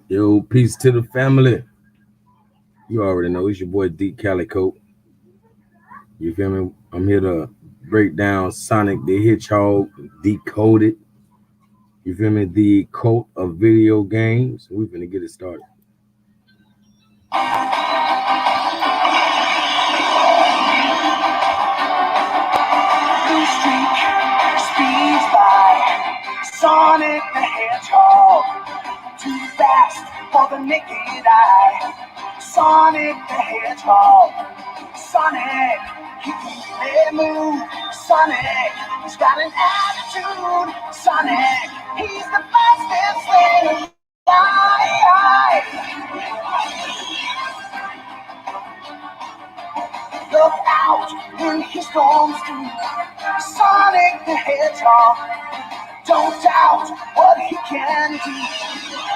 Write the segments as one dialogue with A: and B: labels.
A: Yo, peace to the family. You already know it's your boy D Calico. You feel me? I'm here to break down Sonic the Hedgehog Decoded. You feel me? The cult of video games. We're gonna get it started.
B: Blue streak speeds by. Sonic the Hedgehog, too fast for the naked eye. Sonic the Hedgehog, Sonic, he can really move. Sonic, he's got an attitude. Sonic, he's the fastest thing alive. Look out when he storms through. Sonic the Hedgehog, don't doubt what he can do.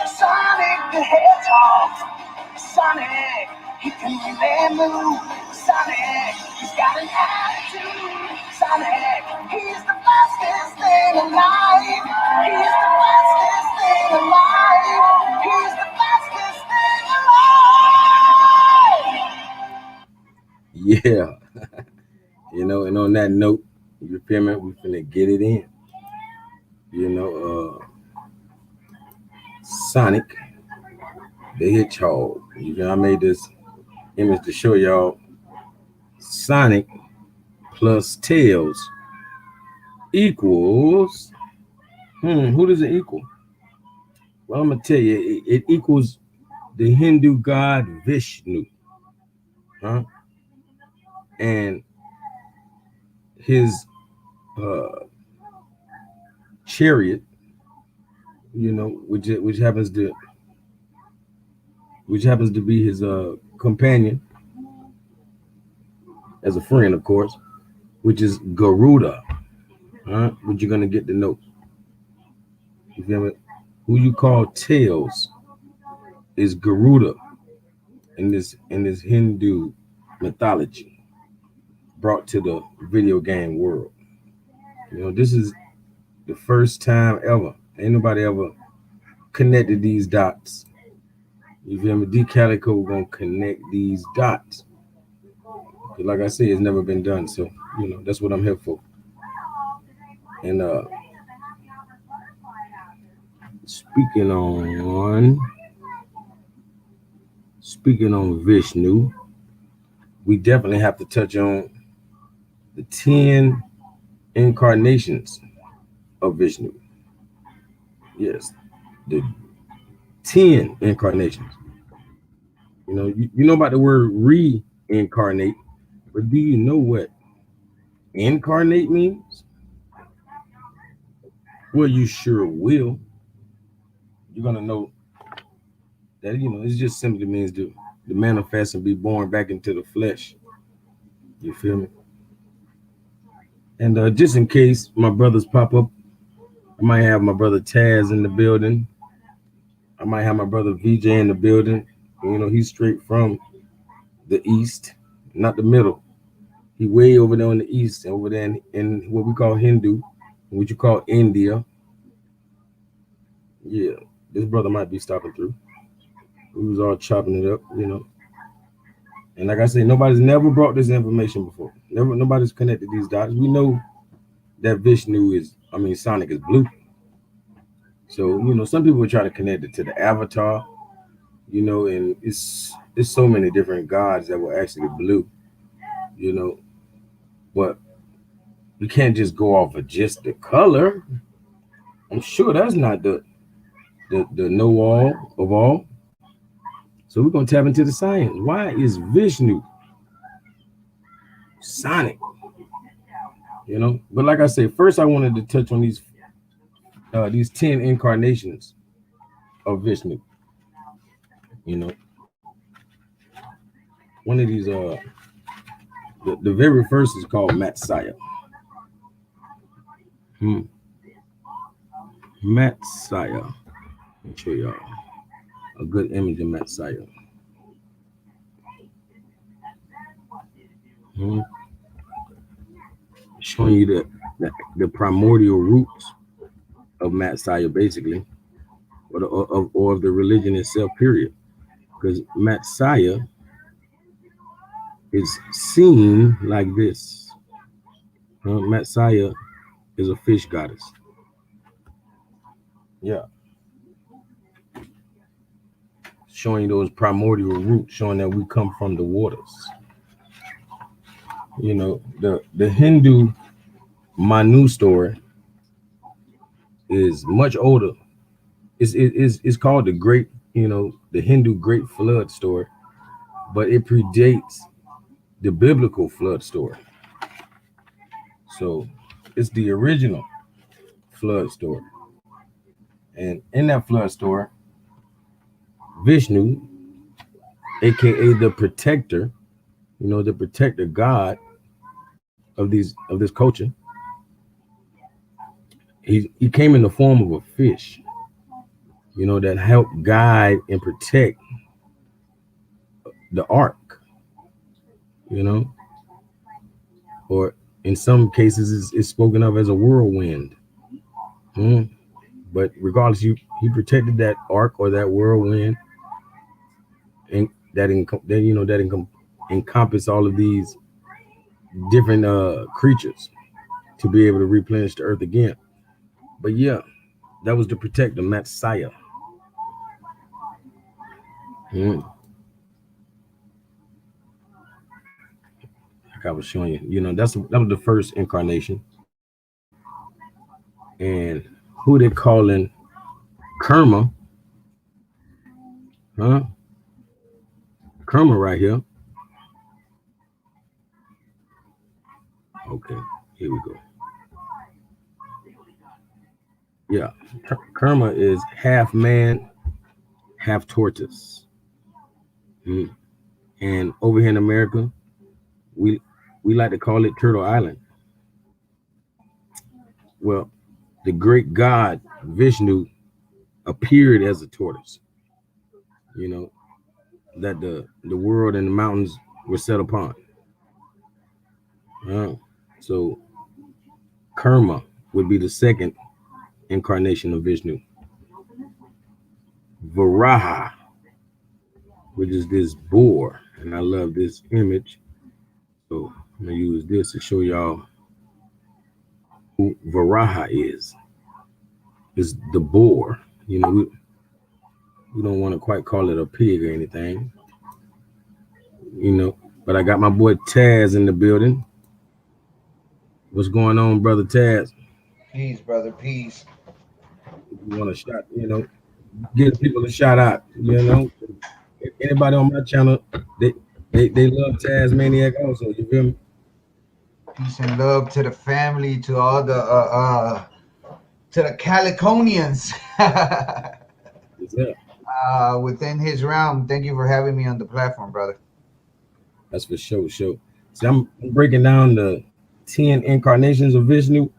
B: Sonic the Hedgehog, Sonic, he can really move. Sonic, he's got an attitude. Sonic, he's the fastest thing alive. He's the fastest thing alive. He's the fastest thing alive.
A: Yeah. And on that note, you feel me? We finna get it in. Sonic the Hedgehog. I made this image to show y'all Sonic plus Tails equals who does it equal? Well, I'm gonna tell you, it equals the Hindu god Vishnu, and his chariot, which happens to be his companion as a friend, of course, which is Garuda. But you're gonna get the note. You feel me? Who you call Tails is Garuda in this Hindu mythology brought to the video game world. This is the first time ever. Ain't nobody ever connected these dots. You feel me? D Calico gonna connect these dots. Like I said, it's never been done. So, that's what I'm here for. And speaking on Vishnu, we definitely have to touch on the 10 incarnations of Vishnu. Yes, the 10 incarnations. You know about the word reincarnate, but do you know what incarnate means? Well, you sure will. You're gonna know that it just simply means to manifest and be born back into the flesh. You feel me? And just in case my brothers pop up, I might have my brother Taz in the building. I might have my brother VJ in the building. He's straight from the east, not the middle. He way over there in the east, over there in what we call Hindu, what you call India. Yeah, this brother might be stopping through. We was all chopping it up, And like I said, nobody's never brought this information before. Nobody's connected these dots. We know that Sonic is blue. So, some people try to connect it to the avatar, and it's so many different gods that were actually blue, but you can't just go off of just the color. I'm sure that's not the know-all of all. So we're gonna tap into the science. Why is Vishnu Sonic? But like I said, first I wanted to touch on these 10 incarnations of Vishnu. One of these the very first is called Matsaya. Matsaya. Let me show y'all a good image of Matsaya. Showing you the primordial roots of Matsaya, basically. or of the religion itself, period. Because Messiah is seen like this. Messiah is a fish goddess. Yeah. Showing those primordial roots, showing that we come from the waters. You know, the Hindu Manu story is much older. It's called the Great, the Hindu Great Flood story, but it predates the biblical flood story. So it's the original flood story. And in that flood story, Vishnu, aka the protector, the protector god of this culture, he came in the form of a fish, that helped guide and protect the ark, you know, or in some cases it's spoken of as a whirlwind. But regardless, he protected that ark or that whirlwind, and that encompass all of these different creatures to be able to replenish the earth again. But yeah, that was the protector, Messiah. Like I was showing you, that was the first incarnation. And who they calling Kerma, huh? Kerma right here. Okay, here we go. Yeah, Kerma is half man, half tortoise. And over here in America, we like to call it Turtle Island. Well, the great god Vishnu appeared as a tortoise. That the world and the mountains were set upon. So Kerma would be the second incarnation of Vishnu. Varaha, which is this boar, and I love this image. So I'm gonna use this to show y'all who Varaha is. Is the boar. We don't want to quite call it a pig or anything. But I got my boy Taz in the building. What's going on, brother Taz?
C: Peace, brother. Peace.
A: You want to shout, give people a shout out, Anybody on my channel, they love Tasmaniac also. You feel me?
C: Peace and love to the family, to all the to the Caliconians within his realm. Thank you for having me on the platform, brother.
A: That's for sure. See, I'm breaking down the 10 incarnations of Vishnu,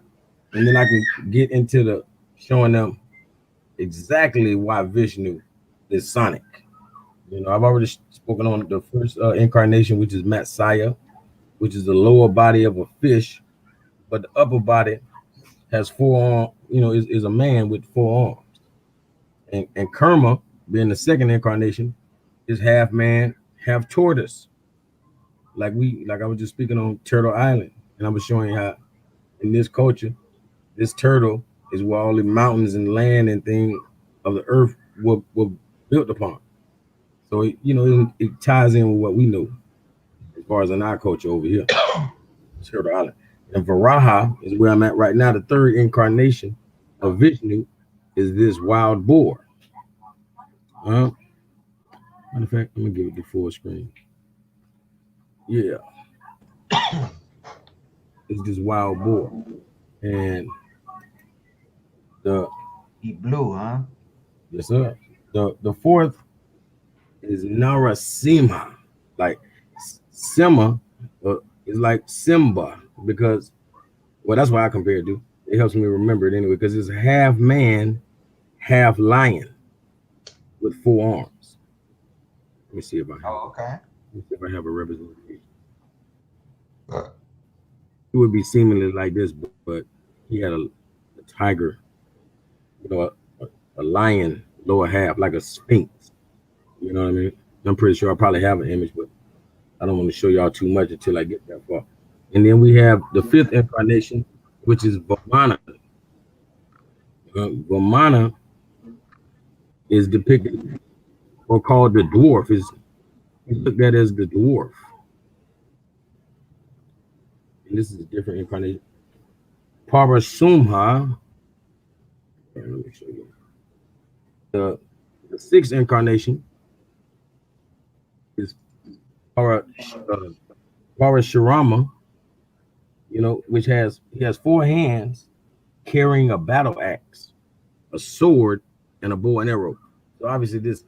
A: and then I can get into the showing them exactly why Vishnu is Sonic. I've already spoken on the first incarnation, which is Messiah, which is the lower body of a fish, but the upper body has 4 arms, is a man with 4 arms. And Kerma, being the second incarnation, is half man, half tortoise. Like I was just speaking on Turtle Island, and I was showing how in this culture, this turtle is where all the mountains and land and things of the earth were built upon. So it ties in with what we know as far as in our culture over here, Turtle Island. And Varaha is where I'm at right now. The third incarnation of Vishnu is this wild boar. Matter of fact, I'm gonna give it the full screen. Yeah, it's this wild boar, and
C: he blew, huh?
A: Yes, sir. The fourth is Narasimha. Like Simba is like Simba because, well, that's why I compare it to. It helps me remember it anyway because it's half man, half lion with 4 arms. Let me see if I have.
C: Oh, okay.
A: Let me see if I have a representation. It would be seemingly like this, but he had a tiger, a lion lower half, like a sphinx. You know what I mean? I'm pretty sure I probably have an image, but I don't want to show y'all too much until I get that far. And then we have the fifth incarnation, which is Vamana. Vamana is depicted or called the dwarf. Is looked at as the dwarf. And this is a different incarnation. Parasumha. Let me show you. The sixth incarnation is Parashurama, which he has four hands carrying a battle axe, a sword, and a bow and arrow. So obviously this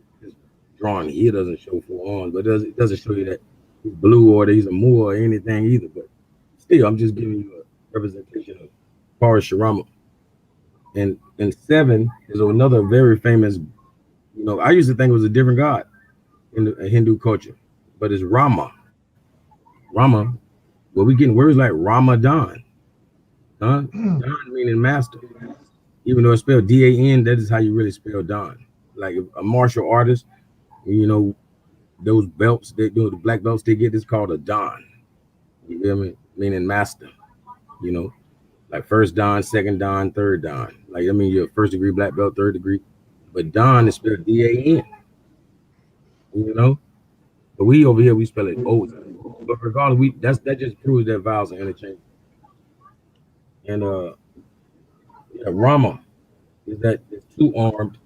A: drawing here doesn't show four arms, but it doesn't show you that he's blue or that he's a Moor or anything either. But still, I'm just giving you a representation of Parashurama. And seven is another very famous. I used to think it was a different god in the Hindu culture, but it's Rama. Rama. Well, we getting words like Ramadan, Don meaning master. Even though it's spelled D-A-N, that is how you really spell Don. Like a martial artist, those belts they do, the black belts they get, is called a Don. You feel me? Meaning master. Like first Dan, second Dan, third Dan. Like you're a first degree black belt, third degree. But Dan is spelled D-A-N. But we over here we spell it O. But regardless, that just proves that vowels are interchangeable. And Rama is that it's two armed,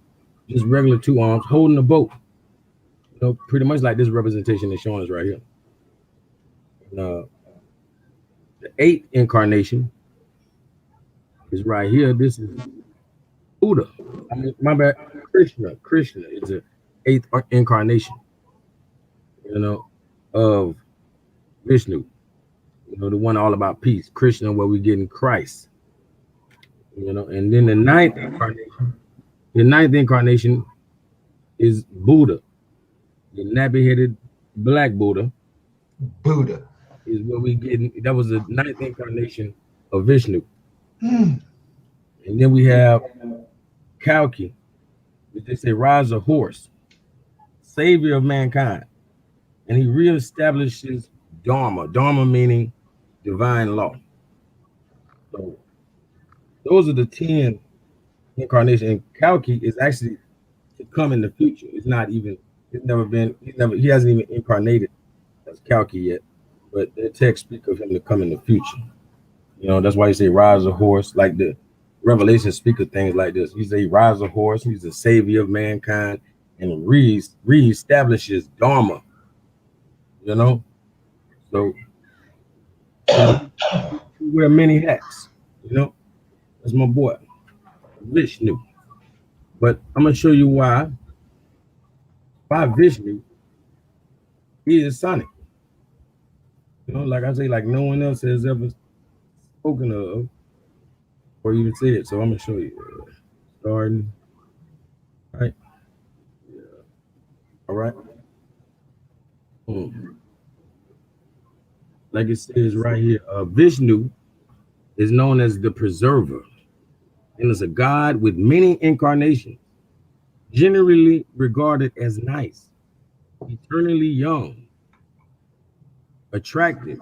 A: just regular two arms holding a boat. Pretty much like this representation is showing us right here. And, the eighth incarnation is right here. This is Buddha. My bad. Krishna is the eighth incarnation. Of Vishnu. The one all about peace. Krishna, where we get in Christ. And then the ninth incarnation is Buddha. The nappy-headed black Buddha. Is where we get. That was the ninth incarnation of Vishnu. And then we have Calico, which they say rides a horse, savior of mankind. And he reestablishes Dharma. Dharma meaning divine law. So those are the 10 incarnations. And Calico is actually to come in the future. He hasn't even incarnated as Calico yet. But the text speak of him to come in the future. That's why you say rides a horse. Like the Revelation speak of things like this. He say he rides a horse. He's the savior of mankind and reestablishes Dharma. So we wear many hats. That's my boy Vishnu. But I'm gonna show you why Vishnu he is Sonic. Like I say, like no one else has ever spoken of or even said. So I'm gonna show you. Starting. All right. Yeah. All right. Like it says right here, Vishnu is known as the preserver and is a god with many incarnations, generally regarded as nice, eternally young, attractive,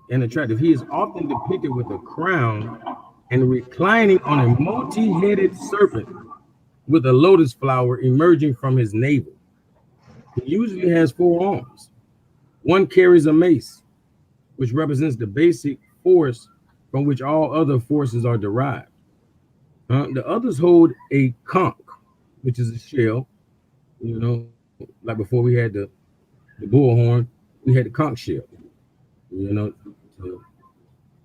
A: and attractive. He is often depicted with a crown and reclining on a multi-headed serpent with a lotus flower emerging from his navel. He usually has four arms. One carries a mace, which represents the basic force from which all other forces are derived. The others hold a conch, which is a shell. Like before we had the bullhorn, we had the conch shell. So,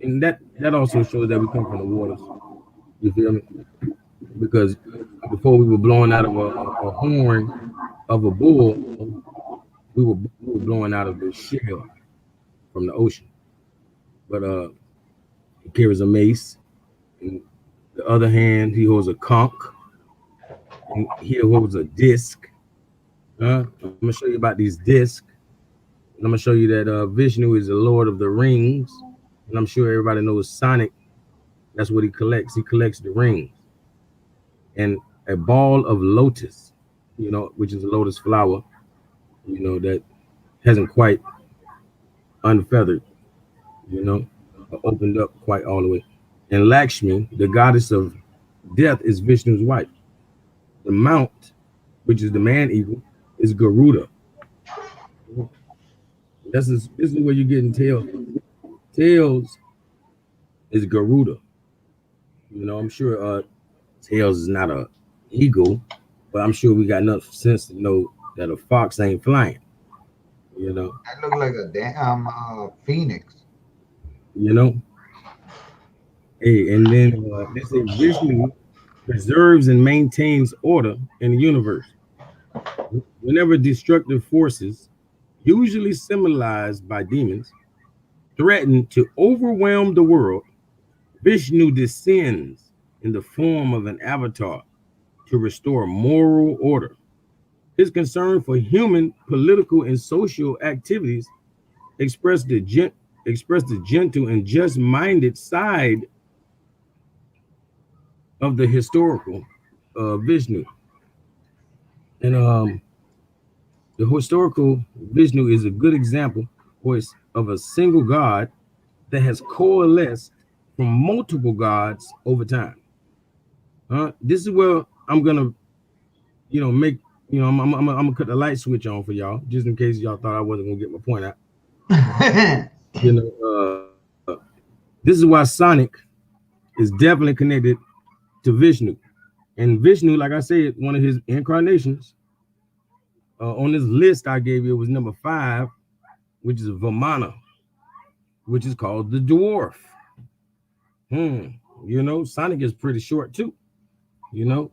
A: and that also shows that we come from the waters. You feel me? Because before we were blowing out of a horn of a bull, we were blowing out of the shell from the ocean. But he carries a mace. In the other hand, he holds a conch. And he holds a disc. I'm gonna show you about these discs. And I'm gonna show you that Vishnu is the Lord of the Rings. And I'm sure everybody knows Sonic. That's what he collects. He collects the rings. And a ball of lotus, which is a lotus flower, that hasn't quite unfeathered, you know, opened up quite all the way. And Lakshmi, the goddess of death, is Vishnu's wife. The mount, which is the man eagle, is Garuda. This is where you're getting tails. Tails is Garuda. I'm sure tails is not a eagle, but I'm sure we got enough sense to know that a fox ain't flying.
C: That look like a damn phoenix.
A: You know. Hey, and then they say Vishnu preserves and maintains order in the universe. Whenever destructive forces, usually symbolized by demons, threaten to overwhelm the world, Vishnu descends in the form of an avatar to restore moral order. His concern for human political and social activities expressed the gentle and just-minded side of the historical Vishnu. And the historical Vishnu is a good example of a single god that has coalesced from multiple gods over time. This is where I'm gonna, make, I'm gonna cut the light switch on for y'all, just in case y'all thought I wasn't gonna get my point out. This is why Sonic is definitely connected to Vishnu. And Vishnu, like I said, one of his incarnations on this list I gave you was number 5, which is Vamana, which is called the dwarf. Sonic is pretty short too. And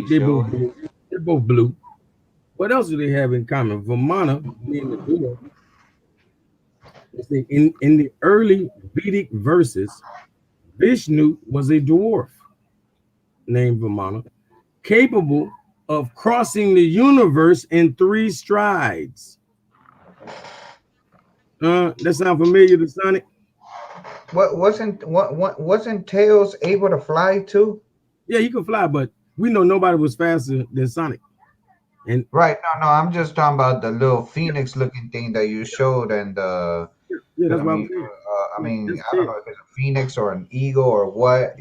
A: they're both blue. What else do they have in common? Vamana being the dwarf. In the early Vedic verses, Vishnu was a dwarf named Vamana, capable of crossing the universe in 3 strides. That sound familiar to Sonic?
C: Wasn't Tails able to fly too?
A: Yeah, he could fly, but we know nobody was faster than Sonic. And
C: right, no, I'm just talking about the little phoenix looking thing that you showed, and
A: yeah, that's what I'm saying.
C: I don't know if it's a phoenix or an eagle or what,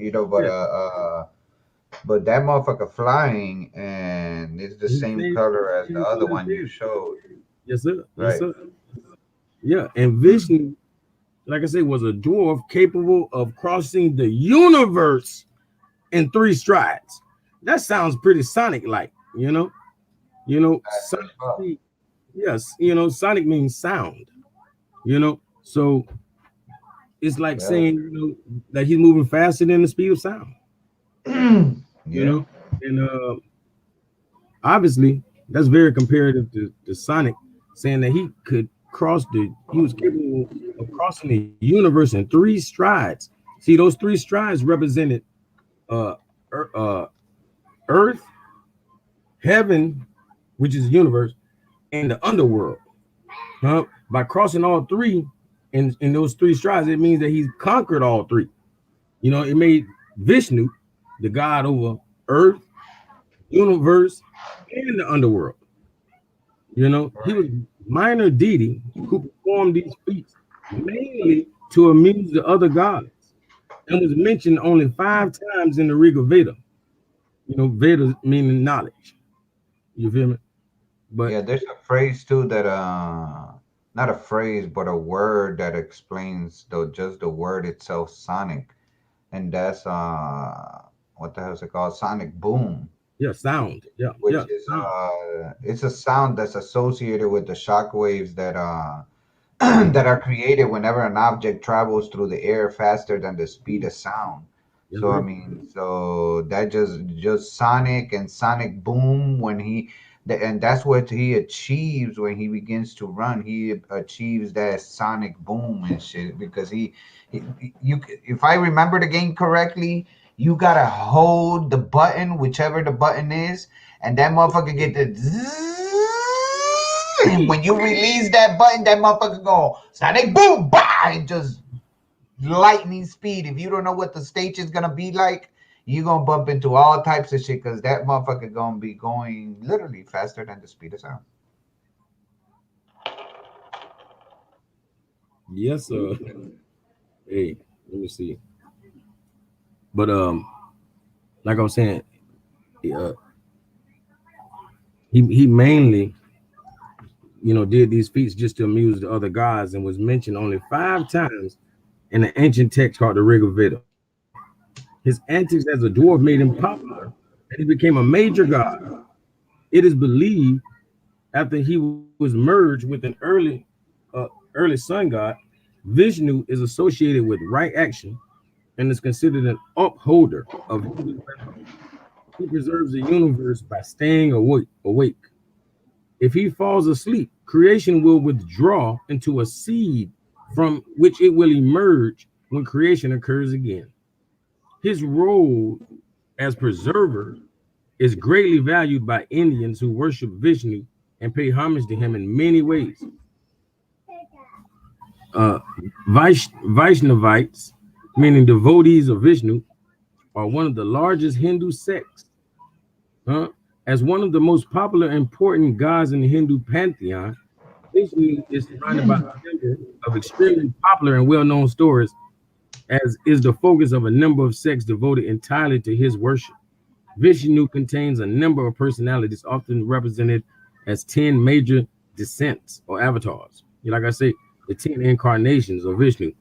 C: but that motherfucker flying, and it's the same color as the other one you showed.
A: Yes, sir.
C: Right.
A: Yes, sir. Yeah, and Vishnu, like I said, was a dwarf capable of crossing the universe in 3 strides. That sounds pretty Sonic-like, Sonic, yes, Sonic means sound, so it's like saying, that he's moving faster than the speed of sound. And obviously that's very comparative to Sonic, saying that he was capable of crossing the universe in 3 strides. See, those 3 strides represented Earth, heaven, which is the universe, and the underworld. By crossing all 3 in those 3 strides, it means that he's conquered all 3. It made Vishnu the god over Earth, universe, and the underworld. He was minor deity who performed these feats mainly to amuse the other gods, and was mentioned only 5 times in the Rig Veda. Veda meaning knowledge. You feel me? But
C: yeah, there's a phrase too that not a phrase, but a word that explains just the word itself, sonic, and that's what the hell is it called? Sonic boom.
A: Yeah, sound. Yeah,
C: which is it's a sound that's associated with the shock waves that that are created whenever an object travels through the air faster than the speed of sound.
A: Yes,
C: So
A: sir.
C: I mean, so that just Sonic and Sonic Boom and that's what he achieves when he begins to run. He achieves that Sonic Boom and shit because you if I remember the game correctly, you gotta hold the button, whichever the button is, and that motherfucker get the zzz, and when you release that button, that motherfucker go Sonic Boom, bah, and just lightning speed. If you don't know what the stage is gonna be like, You gonna bump into all types of shit because that motherfucker gonna be going literally faster than the speed of sound.
A: Yes, hey, let me see. But like I was saying, uh, he mainly, did these feats just to amuse the other gods, and was mentioned only 5 times in an ancient text called the Rig Veda. His antics as a dwarf made him popular, and he became a major god. It is believed after he was merged with an early sun god, Vishnu is associated with right action and is considered an upholder of Hindu rhythm. He preserves the universe by staying awake. If he falls asleep, creation will withdraw into a seed from which it will emerge when creation occurs again. His role as preserver is greatly valued by Indians who worship Vishnu and pay homage to him in many ways. Uh, Vaishnavites, meaning devotees of Vishnu, are one of the largest Hindu sects. Huh? As one of the most popular and important gods in the Hindu pantheon, Vishnu is surrounded by a number of extremely popular and well-known stories, as is the focus of a number of sects devoted entirely to his worship. Vishnu contains a number of personalities, often represented as 10 major descents or avatars. Like I say, the 10 incarnations of Vishnu,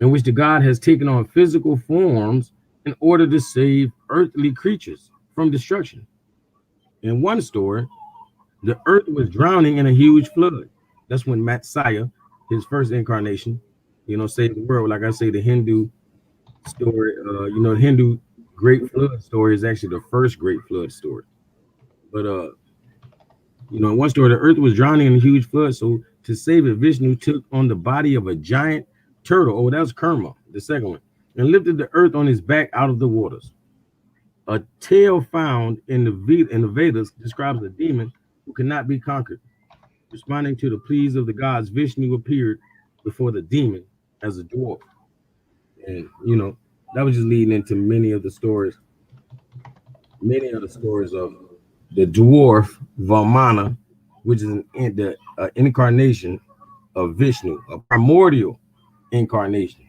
A: in which the god has taken on physical forms in order to save earthly creatures from destruction. In one story, the earth was drowning in a huge flood. That's when Matsaya, his first incarnation, saved the world. Like I say, the Hindu story, the Hindu great flood story is actually the first great flood story. But in one story, the earth was drowning in a huge flood. So to save it, Vishnu took on the body of a giant turtle. Oh, that was Karma, the second one, and lifted the earth on his back out of the waters. A tale found in the Vedas describes a demon who cannot be conquered. Responding to the pleas of the gods, Vishnu appeared before the demon as a dwarf, and that was just leading into many of the stories of the dwarf Vamana, which is the incarnation of Vishnu, a primordial incarnation.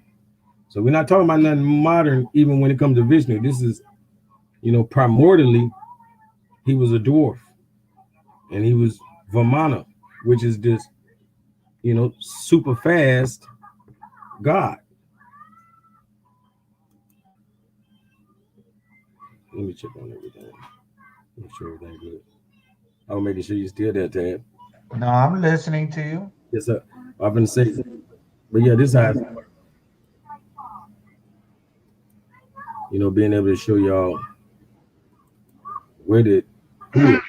A: So we're not talking about nothing modern, even when it comes to Vishnu. This is, primordially, he was a dwarf, and he was Vamana, which is this, super fast god. Let me check on everything. Make sure everything's good. I'm making sure you still there, Tab.
C: No, I'm listening to you.
A: Yes, sir. I've been saying, but yeah, this has, being able to show y'all where did who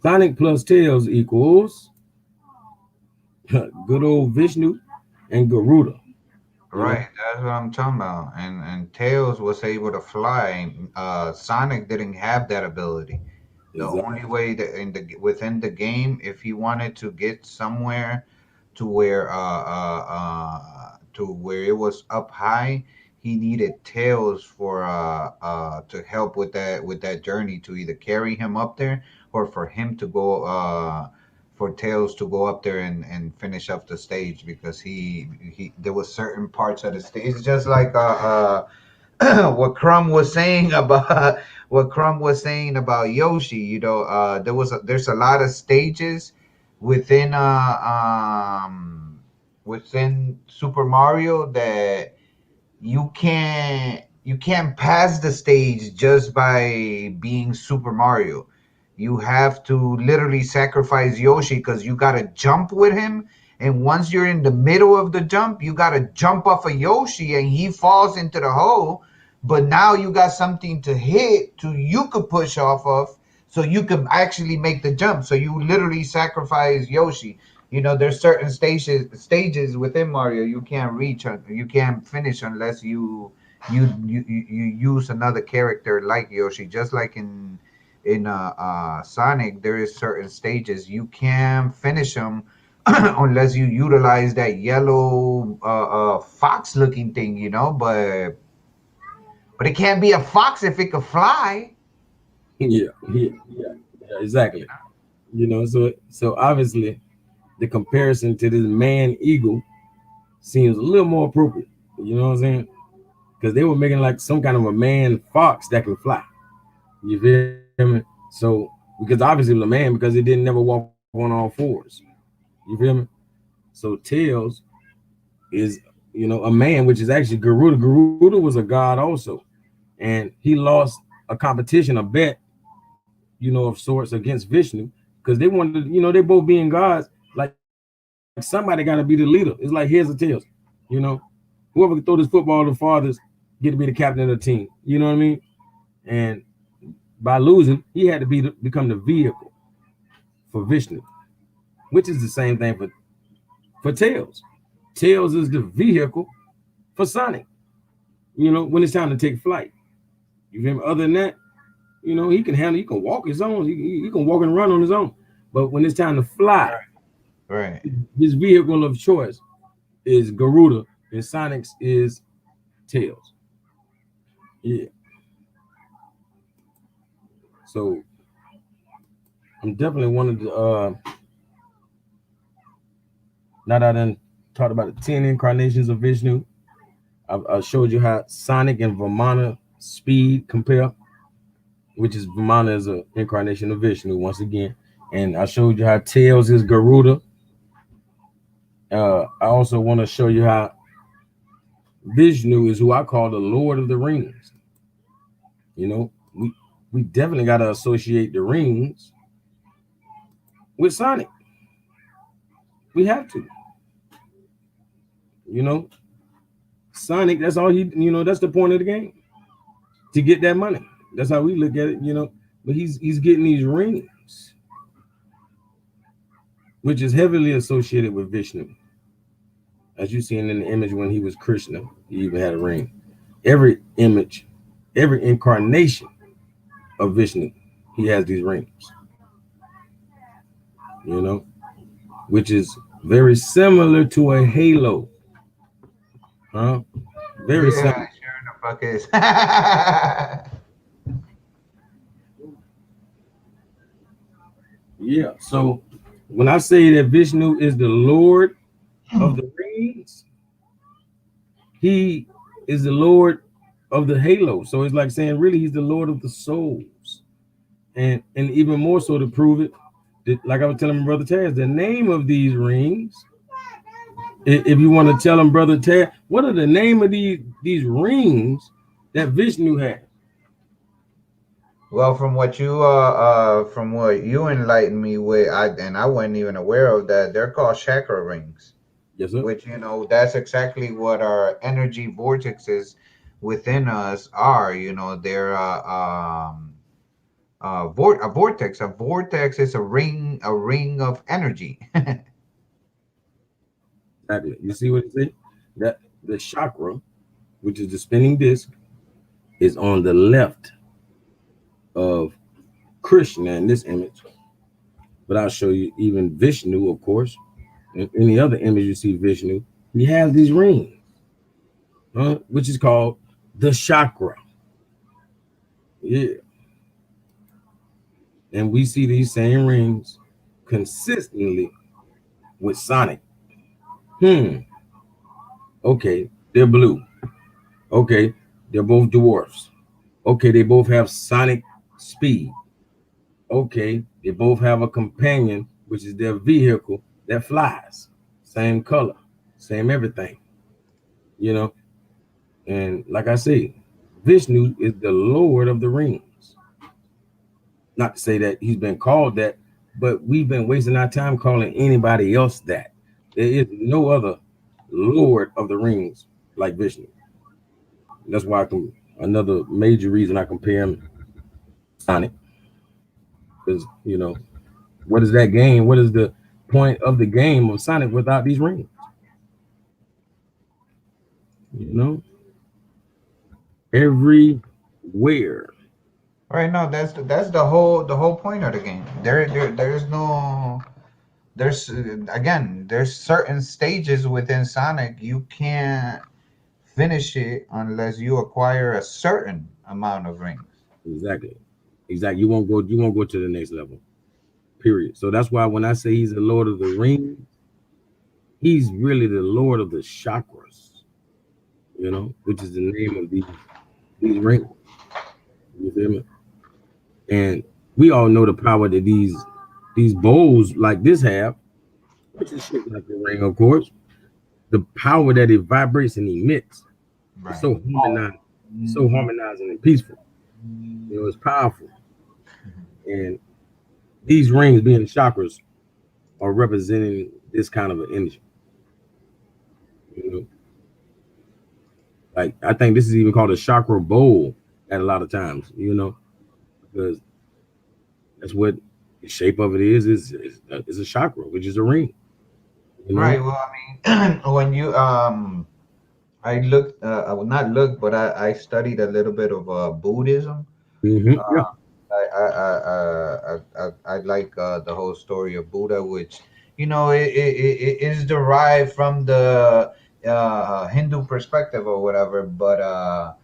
A: Sonic plus Tails equals good old Vishnu and Garuda. You know,
C: Right, that's what I'm talking about. And Tails was able to fly. Sonic didn't have that ability. The
A: exactly.
C: only way that in the within the game, if he wanted to get somewhere to where it was up high, he needed Tails for to help with that journey to either carry him up there or for him to go for Tails to go up there and finish up the stage because he there was certain parts of the stage. It's just like what Crumb was saying about what Crumb was saying about Yoshi. There's a lot of stages within within Super Mario that you can't pass the stage just by being Super Mario. You have to literally sacrifice Yoshi because you gotta jump with him. And once you're in the middle of the jump, you gotta jump off of Yoshi and he falls into the hole. But now you got something to hit to you could push off of so you could actually make the jump. So you literally sacrifice Yoshi. There's certain stages within Mario you can't reach, you can't finish unless you use another character like Yoshi. Just like in Sonic, there is certain stages you can't finish them unless you utilize that yellow fox looking thing. But But it can't be a fox if it could fly.
A: Yeah, exactly. So obviously the comparison to this man eagle seems a little more appropriate. You know what I'm saying? Because they were making like some kind of a man fox that can fly. You feel me? So because obviously it was a man because it didn't never walk on all fours. You feel me? So Tails is a man, which is actually Garuda. Garuda was a god also, and he lost a competition, a bet, of sorts against Vishnu because they wanted, they both being gods. Like somebody got to be the leader. It's like heads or tails, you know. Whoever can throw this football the farthest get to be the captain of the team. You know what I mean? And by losing, he had to become the vehicle for Vishnu, which is the same thing for Tails. Tails is the vehicle for Sonic. When it's time to take flight. You feel me? Other than that, he can handle. He can walk his own. He can walk and run on his own. But when it's time to fly,
C: Right.
A: his vehicle of choice is Garuda, and Sonic's is Tails. Yeah. So I'm definitely one of the. Now that I done talked about the 10 incarnations of Vishnu, I showed you how Sonic and Vamana speed compare, which is Vamana is an incarnation of Vishnu once again. And I showed you how Tails is Garuda. I also want to show you how Vishnu is who I call the Lord of the Rings. We definitely got to associate the rings with Sonic. We have to. Sonic, that's all that's the point of the game. To get that money. That's how we look at it. But he's getting these rings, which is heavily associated with Vishnu. As you seen in the image when he was Krishna, he even had a ring. Every image, every incarnation of Vishnu, he has these rings. Which is very similar to a halo. Huh? Very
C: Yeah,
A: similar.
C: sure the fuck is.
A: Yeah. So when I say that Vishnu is the Lord of the rings, he is the Lord of the halo. So it's like saying really he's the Lord of the souls. And even more so to prove it, like I was telling my brother Taz, the name of these rings. If you want to tell him, brother Taz, what are the name of these rings that Vishnu had?
C: Well, from what you enlightened me with, I wasn't even aware of that. They're called chakra rings,
A: Yes, sir.
C: which that's exactly what our energy vortexes within us are. They're a vortex. A vortex is a ring of energy.
A: Exactly. You see what it said? That the chakra, which is the spinning disc, is on the left of Krishna in this image. But I'll show you even Vishnu, of course. In any other image you see Vishnu, he has these rings, which is called the chakra. Yeah. And we see these same rings consistently with Sonic. Hmm. Okay, they're blue. Okay, they're both dwarfs. Okay, they both have sonic speed. Okay, they both have a companion, which is their vehicle that flies. Same color, same everything. You know, and like I say, Vishnu is the Lord of the Rings. Not to say that he's been called that, but we've been wasting our time calling anybody else that. There is no other Lord of the Rings like Vishnu. That's why another major reason I compare him to Sonic. Because, what is that game? What is the point of the game of Sonic without these rings? You know, everywhere.
C: Right? No, that's the whole point of the game. There's no there's again there's certain stages within Sonic you can't finish it unless you acquire a certain amount of rings.
A: Exactly. Exactly. You won't go to the next level. Period. So that's why when I say he's the Lord of the Rings, he's really the Lord of the chakras, which is the name of these rings. You feel me? And we all know the power that these bowls like this have, which is shaped like a ring, of course. The power that it vibrates and emits is
C: Right.
A: so harmonizing and peaceful. It's powerful. And these rings being chakras are representing this kind of an energy. You know, like I think this is even called a chakra bowl at a lot of times, because that's what the shape of it is a chakra, which is a ring,
C: Right. Well, I mean, when you I looked, I would not look, but I studied a little bit of Buddhism.
A: Yeah,
C: I like the whole story of Buddha, which it is derived from the Hindu perspective or whatever. But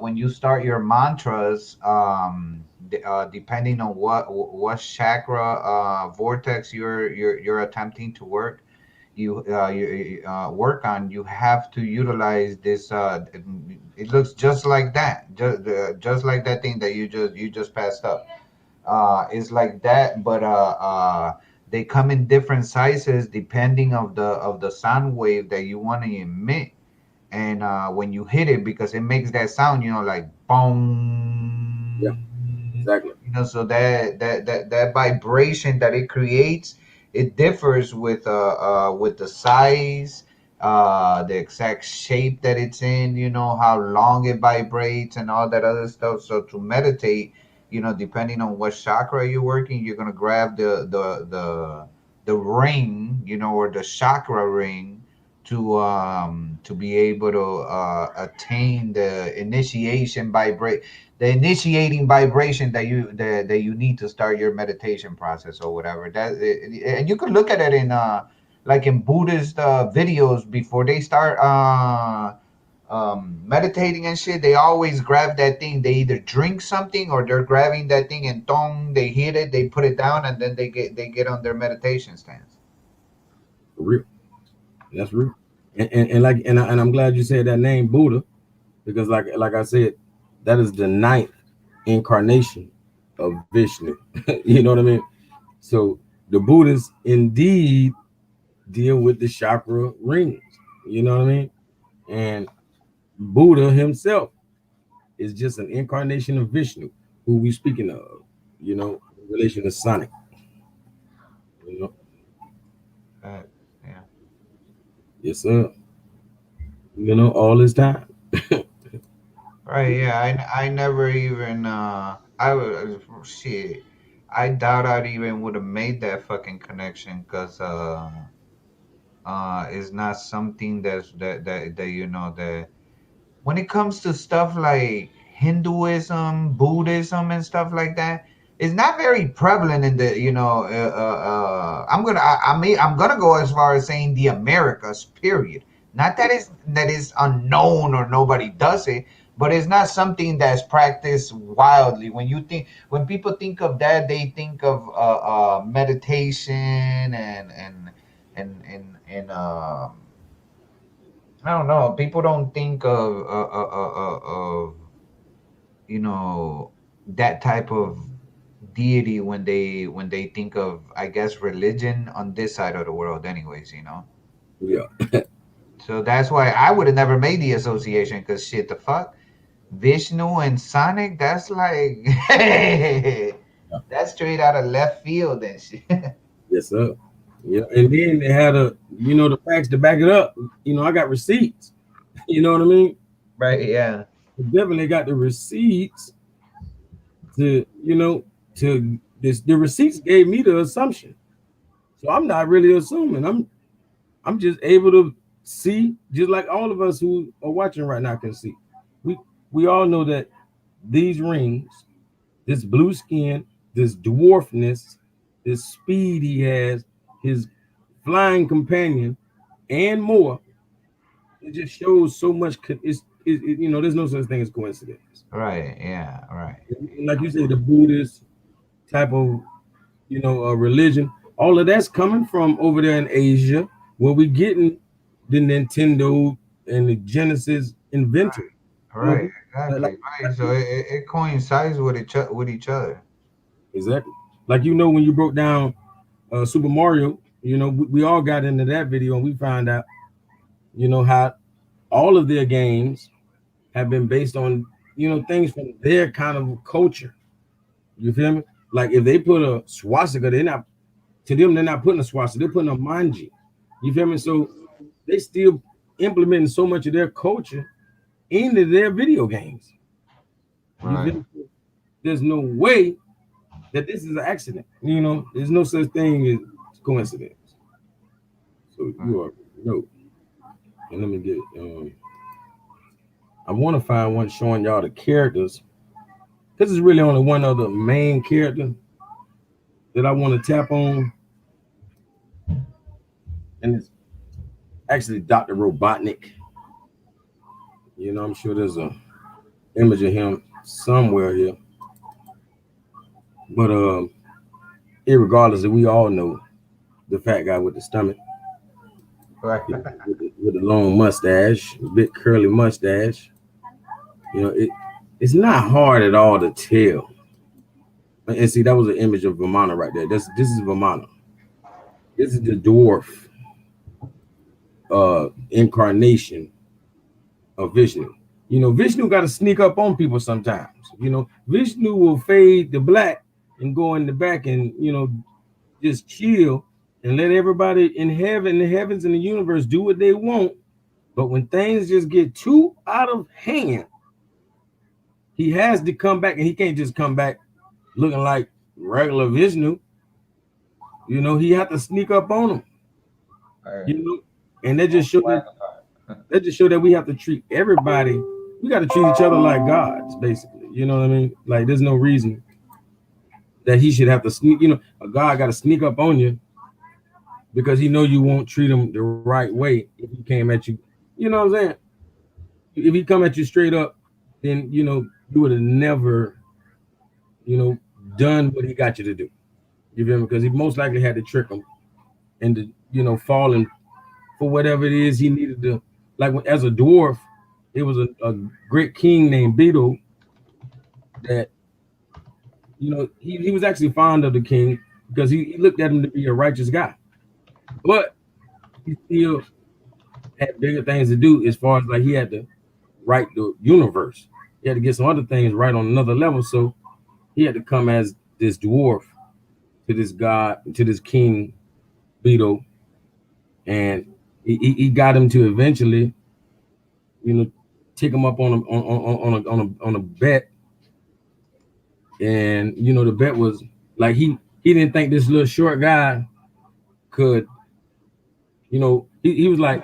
C: when you start your mantras, depending on what chakra vortex you're attempting to work on, you have to utilize this. It looks just like that, just like that thing that you just passed up. It's like that, but they come in different sizes depending of the sound wave that you want to emit. And when you hit it, because it makes that sound, like
A: yeah,
C: boom,
A: exactly.
C: so that vibration that it creates, it differs with the size, the exact shape that it's in, how long it vibrates and all that other stuff. So to meditate, depending on what chakra you're working, you're gonna grab the ring, or the chakra ring, to be able to attain the initiating vibration that you need to start your meditation process or whatever. And you could look at it in like in Buddhist videos before they start meditating and shit. They always grab that thing. They either drink something or they're grabbing that thing and tong, they hit it, they put it down, and then they get on their meditation stance.
A: For real. That's real. And I'm glad you said that name Buddha, because like I said, that is the ninth incarnation of Vishnu. You know what I mean? So the Buddhists indeed deal with the chakra rings. You know what I mean? And Buddha himself is just an incarnation of Vishnu, who we speaking of, in relation to Sonic. You know,
C: Uh, yeah.
A: yes, sir. All this time.
C: Right, yeah, I never even I was shit. I doubt I'd even would have made that fucking connection, because it's not something that when it comes to stuff like Hinduism, Buddhism, and stuff like that, it's not very prevalent in the I'm gonna go as far as saying the Americas, period. Not that is unknown or nobody does it, but it's not something that's practiced wildly. When people think of that, they think of meditation and I don't know. People don't think of that type of deity when they think of, I guess, religion on this side of the world, anyways.
A: Yeah.
C: So that's why I would have never made the association, because shit, the fuck, Vishnu and Sonic, that's like that's straight out of left field and shit.
A: Yes, sir. Yeah. And then they had the facts to back it up. I got receipts. You know what I mean?
C: Right? Yeah.
A: Definitely got the receipts to this. The receipts gave me the assumption. So I'm not really assuming. I'm just able to see, just like all of us who are watching right now can see. We we all know that these rings, this blue skin, this dwarfness, this speed he has, his flying companion, and more, it just shows so much. You know, there's no such thing as coincidence.
C: Right. Yeah. Right.
A: And like you say, the Buddhist type of religion, all of that's coming from over there in Asia, where we getting the Nintendo and the Genesis invented. You know,
C: Right.
A: like,
C: Exactly. Right. So it coincides with each other.
A: exactly. Like when you broke down Super Mario, we all got into that video and we found out, how all of their games have been based on, things from their kind of culture. You feel me? Like if they put a swastika, they're not putting a swastika, they're putting a manji. You feel me? So they still implementing so much of their culture into their video games. You
C: Right.
A: feel me? There's no way that this is an accident. There's no such thing as coincidence. So
C: Right.
A: you are no. And let me get I want to find one showing y'all the characters. This is really only one other main character that I want to tap on, and it's actually Dr. Robotnik. I'm sure there's a image of him somewhere here. But irregardless, we all know the fat guy with the stomach,
C: Right.
A: with the long mustache, big curly mustache. It's not hard at all to tell. And see, that was an image of Vamana right there. This is Vamana. This is the dwarf incarnation of Vishnu. Vishnu got to sneak up on people sometimes. Vishnu will fade the black and go in the back and just chill and let everybody in heaven, the heavens, and the universe do what they want. But when things just get too out of hand, he has to come back, and he can't just come back looking like regular Vishnu. He had to sneak up on him.
C: Right.
A: And that just show that we have to treat everybody. We got to treat each other like gods, basically. You know what I mean? Like there's no reason that he should have to sneak. A god got to sneak up on you because he know you won't treat him the right way if he came at you. You know what I'm saying? If he come at you straight up, then you would have never, done what he got you to do. You feel me? Because he most likely had to trick him into, falling for whatever it is he needed to. Like as a dwarf, it was a great king named Beto that, he was actually fond of the king because he looked at him to be a righteous guy. But he still had bigger things to do as far as like he had to right the universe. He had to get some other things right on another level. So he had to come as this dwarf to this god, to this king, Beto. And he got him to eventually, take him up on a bet. And the bet was like he didn't think this little short guy could, he was like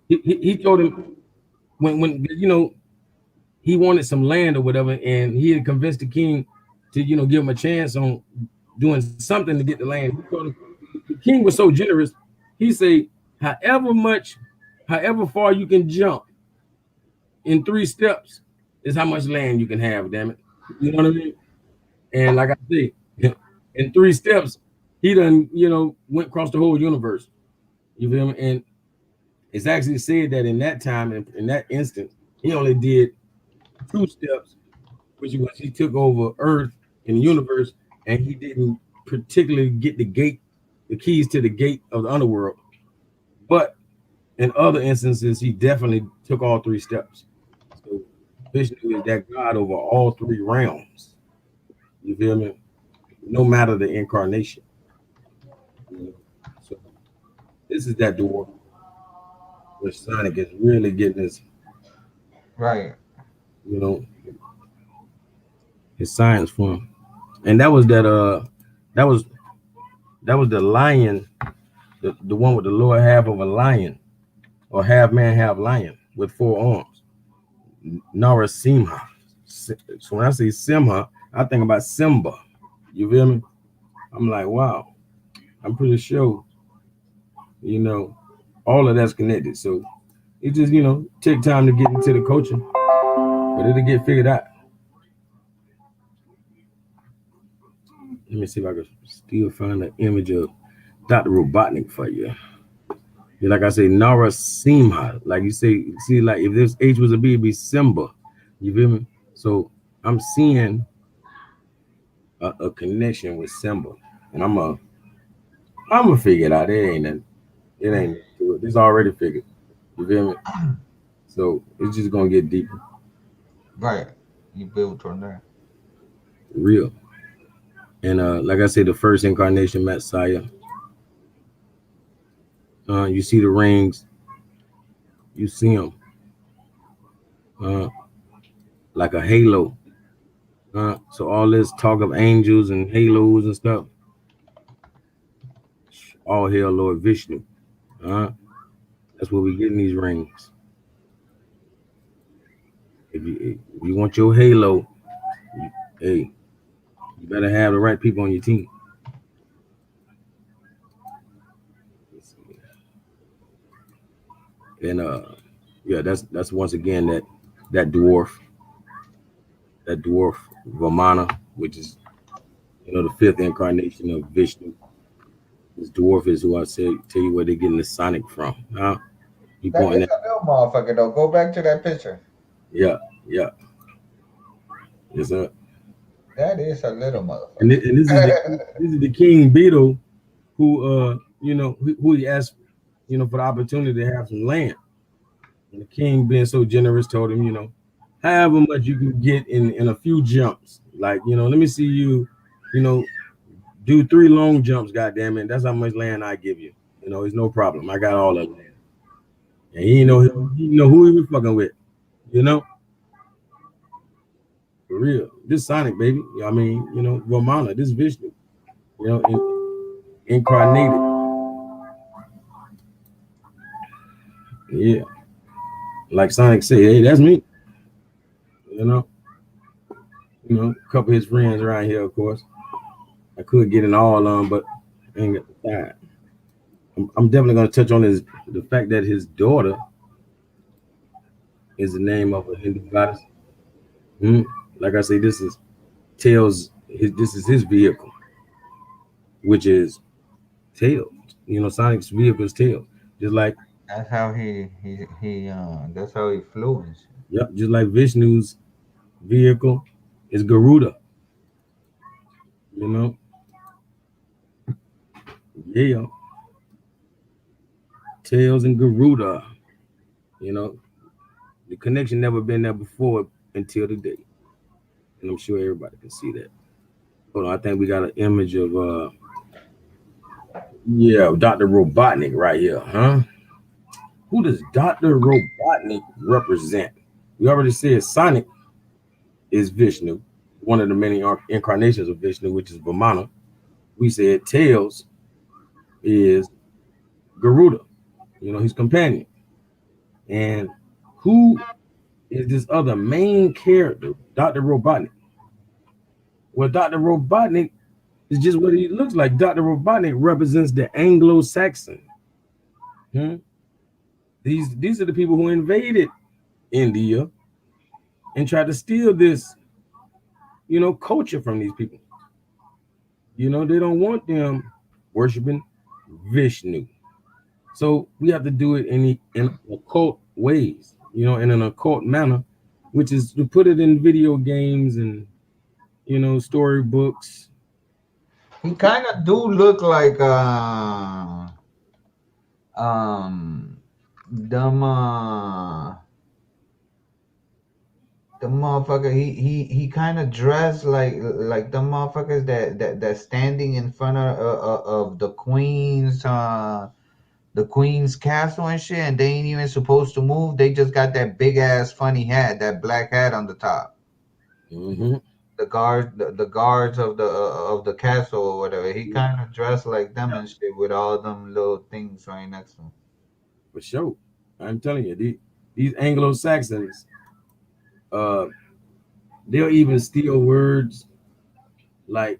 A: he told him when he wanted some land or whatever, and he had convinced the king to give him a chance on doing something to get the land. He told him, the king was so generous. He said, however far you can jump in 3 steps is how much land you can have. Damn it, you know what I mean? And like I say, in 3 steps, he done went across the whole universe. You feel me? And it's actually said that in that time, in that instant, he only did 2 steps, which was he took over Earth and the universe, and he didn't particularly get the keys to the gate of the underworld. But in other instances, he definitely took all 3 steps. So Vishnu is that God over all 3 realms. You feel me? No matter the incarnation. So this is that door where Sonic is really getting
C: Right.
A: you know, his science form. And that was that was the lion, the one with the lower half of a lion, or half man, half lion with 4 arms. Narasimha. So when I say Simha, I think about Simba. You feel me? I'm like, wow. I'm pretty sure, all of that's connected. So It just take time to get into the coaching, but it'll get figured out. Let me see if I can still find an image of Dr. Robotnik for you. Yeah, like I say, Nara Simha. Like you say, see, like if this H was a B, it'd be Simba. You feel me? So I'm seeing a connection with Simba, and I'm gonna figure it out. It ain't it's already figured. You feel me? So it's just gonna get deeper,
C: Right. You built on that.
A: real. And like I said, the first incarnation, Messiah. You see the rings, you see them uh, like a halo. So all this talk of angels and halos and stuff, all hail Lord Vishnu. Uh, that's where we getting these rings. If you want your halo, hey, you better have the right people on your team. And yeah, that's once again that dwarf, Vamana, which is the fifth incarnation of Vishnu. This dwarf is who I say tell you where they're getting the Sonic from. Huh? You
C: That
A: pointing
C: is
A: at
C: a little motherfucker though. Go back to that picture.
A: yeah, yeah. Yes, sir.
C: That is a little
A: And,
C: motherfucker.
A: and this is the King Beetle who who he asked for the opportunity to have some land. And the king, being so generous, told him, however much you can get in a few jumps. Like, let me see you, you know, do 3 long jumps, goddamn it. That's how much land I give you. It's no problem. I got all of it. And he know who he was fucking with, you know, for real. This Sonic, baby. I mean, Romana, this Vishnu, incarnated. Yeah. Like Sonic said, hey, that's me. You know, a couple of his friends around here, of course. I could get in all of them, but I ain't got the time. I'm definitely gonna touch on the fact that his daughter is the name of a Hindu goddess. Mhm. Like I say, this is his vehicle, which is Tails. Sonic's vehicle is Tails. Just like
C: That's how he that's how he flew and shit.
A: yep, just like Vishnu's vehicle is Garuda. You know, yeah, Tails and Garuda. You know, the connection never been there before until today, and I'm sure everybody can see that. Hold on, I think we got an image of yeah, Dr. Robotnik right here, huh? Who does Dr. Robotnik represent? We already said Sonic is Vishnu, one of the many incarnations of Vishnu, which is Vamana. We said Tails is Garuda, his companion. And who is this other main character, Dr. Robotnik? Well, Dr. Robotnik is just what he looks like. Dr. Robotnik represents the Anglo-Saxon. Hmm? These are the people who invaded India and tried to steal this, culture from these people. They don't want them worshiping Vishnu. So we have to do it in occult ways, in an occult manner, which is to put it in video games and storybooks.
C: He kind of do look like um them the motherfucker. He kind of dressed like the motherfuckers that standing in front of the queen's castle and shit, and they ain't even supposed to move. They just got that big ass funny hat, that black hat on the top.
A: Mm-hmm.
C: The guards of the castle or whatever. He kind of dressed like them and shit with all them little things right next to him.
A: For sure, I'm telling you, these Anglo Saxons, uh, they'll even steal words like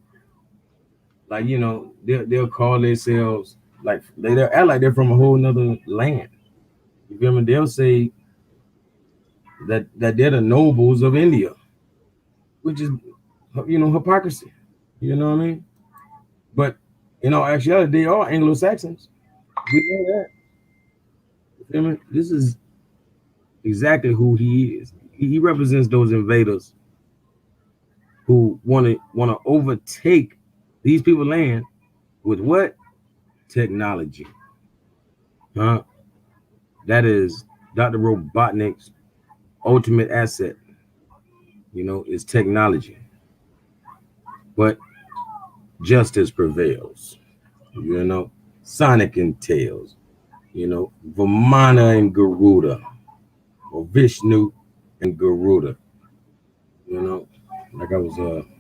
A: they'll call themselves like they'll act like they're from a whole nother land. You feel me? They'll say that they're the nobles of India, which is hypocrisy. You know what I mean? But actuality, they are Anglo Saxons. We know that. You feel me? This is exactly who he is. He represents those invaders who want to overtake these people land with what? Technology. Huh? That is Dr. Robotnik's ultimate asset, is technology. But justice prevails. Sonic and Tails, Vamana and Garuda, or Vishnu and Garuda. Like I was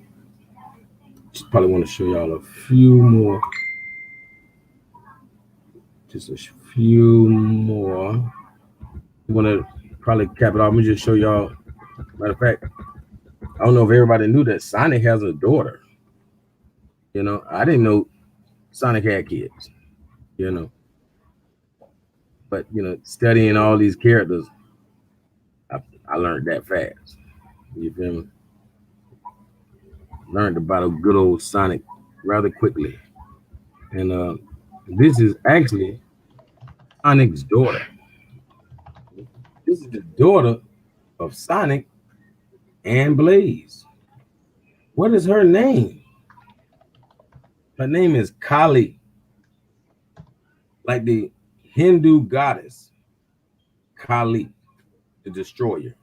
A: just probably want to show y'all a few more. Just a few more. I'm gonna probably cap it off. I'm gonna just show y'all. Matter of fact, I don't know if everybody knew that Sonic has a daughter. I didn't know Sonic had kids. But studying all these characters, I learned that fast. You feel me? Learned about a good old Sonic rather quickly. And this is actually Sonic's daughter. This is the daughter of Sonic and Blaze. What is her name? Her name is Kali, like the Hindu goddess Kali, the destroyer.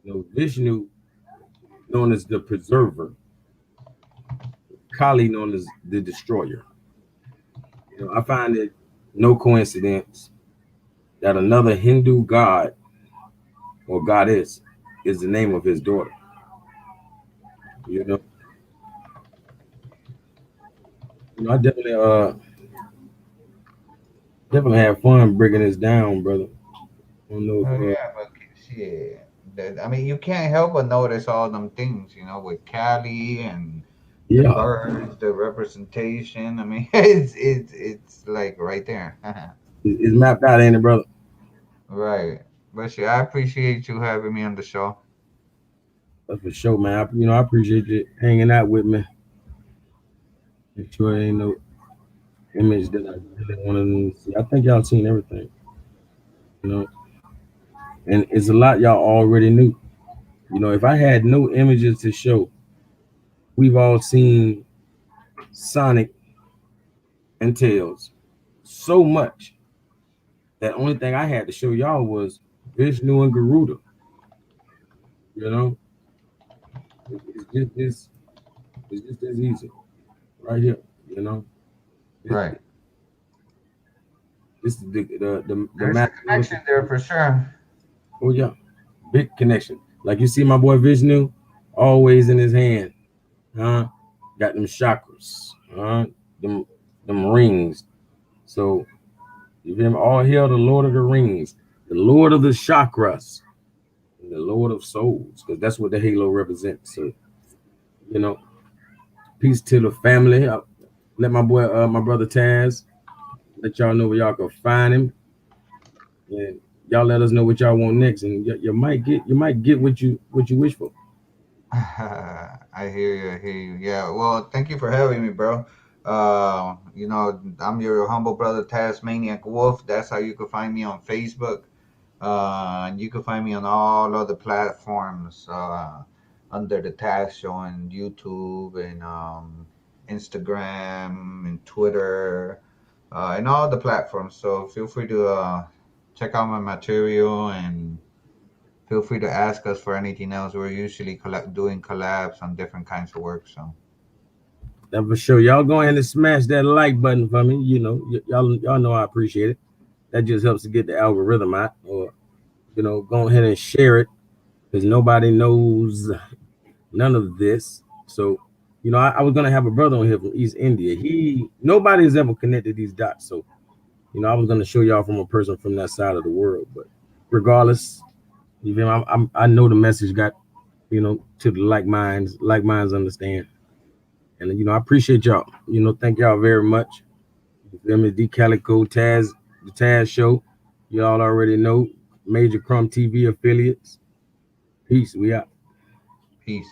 A: Vishnu, known as the preserver, Kali, known as the destroyer. I find it no coincidence that another Hindu god or goddess is the name of his daughter. I definitely have fun breaking this down, brother. I don't know if,
C: Yeah, but shit. I mean, you can't help but notice all them things, with Cali and the
A: yeah,
C: birds, the representation. I mean, it's like right there.
A: it's mapped out, ain't it, brother?
C: Right. But shit, I appreciate you having me on the show.
A: That's for sure, man. I appreciate you hanging out with me. Make sure there ain't no image that I really want to see. I think y'all seen everything, you know, and it's a lot y'all already knew. If I had no images to show, we've all seen Sonic and Tails so much that only thing I had to show y'all was Vishnu and Garuda. You know, it's just this, it's just as easy right here. You know, this,
C: Right.
A: this is the
C: There's a
A: map.
C: connection there for sure.
A: Oh yeah, big connection. Like you see my boy Vishnu, always in his hand, huh? Got them chakras, huh? Them rings. So you feel me? All hail the Lord of the Rings, the Lord of the chakras, and the Lord of souls, because that's what the halo represents. So you know, peace to the family. Let my boy, my brother Taz, let y'all know where y'all can find him, and y'all let us know what y'all want next, and you might get what you wish for.
C: I hear you. I hear you. Yeah. Well, thank you for having me, bro. I'm your humble brother, Tasmaniac Wolf. That's how you can find me on Facebook. And you can find me on all other platforms under the Taz Show on YouTube and Instagram and Twitter and all the platforms. So feel free to check out my material and feel free to ask us for anything else. We're usually doing collabs on different kinds of work. So
A: Now for sure, y'all go ahead and smash that like button for me. Y'all know I appreciate it. That just helps to get the algorithm out, or go ahead and share it because nobody knows none of this. So, I was gonna have a brother on here from East India. Nobody's ever connected these dots. So, I was gonna show y'all from a person from that side of the world. But regardless, you feel me? I know the message got to the like minds understand. And I appreciate y'all. Thank y'all very much. You feel me? D Calico, Taz, the Taz show. Y'all already know. Major Crumb TV affiliates. Peace. We out.
C: Peace.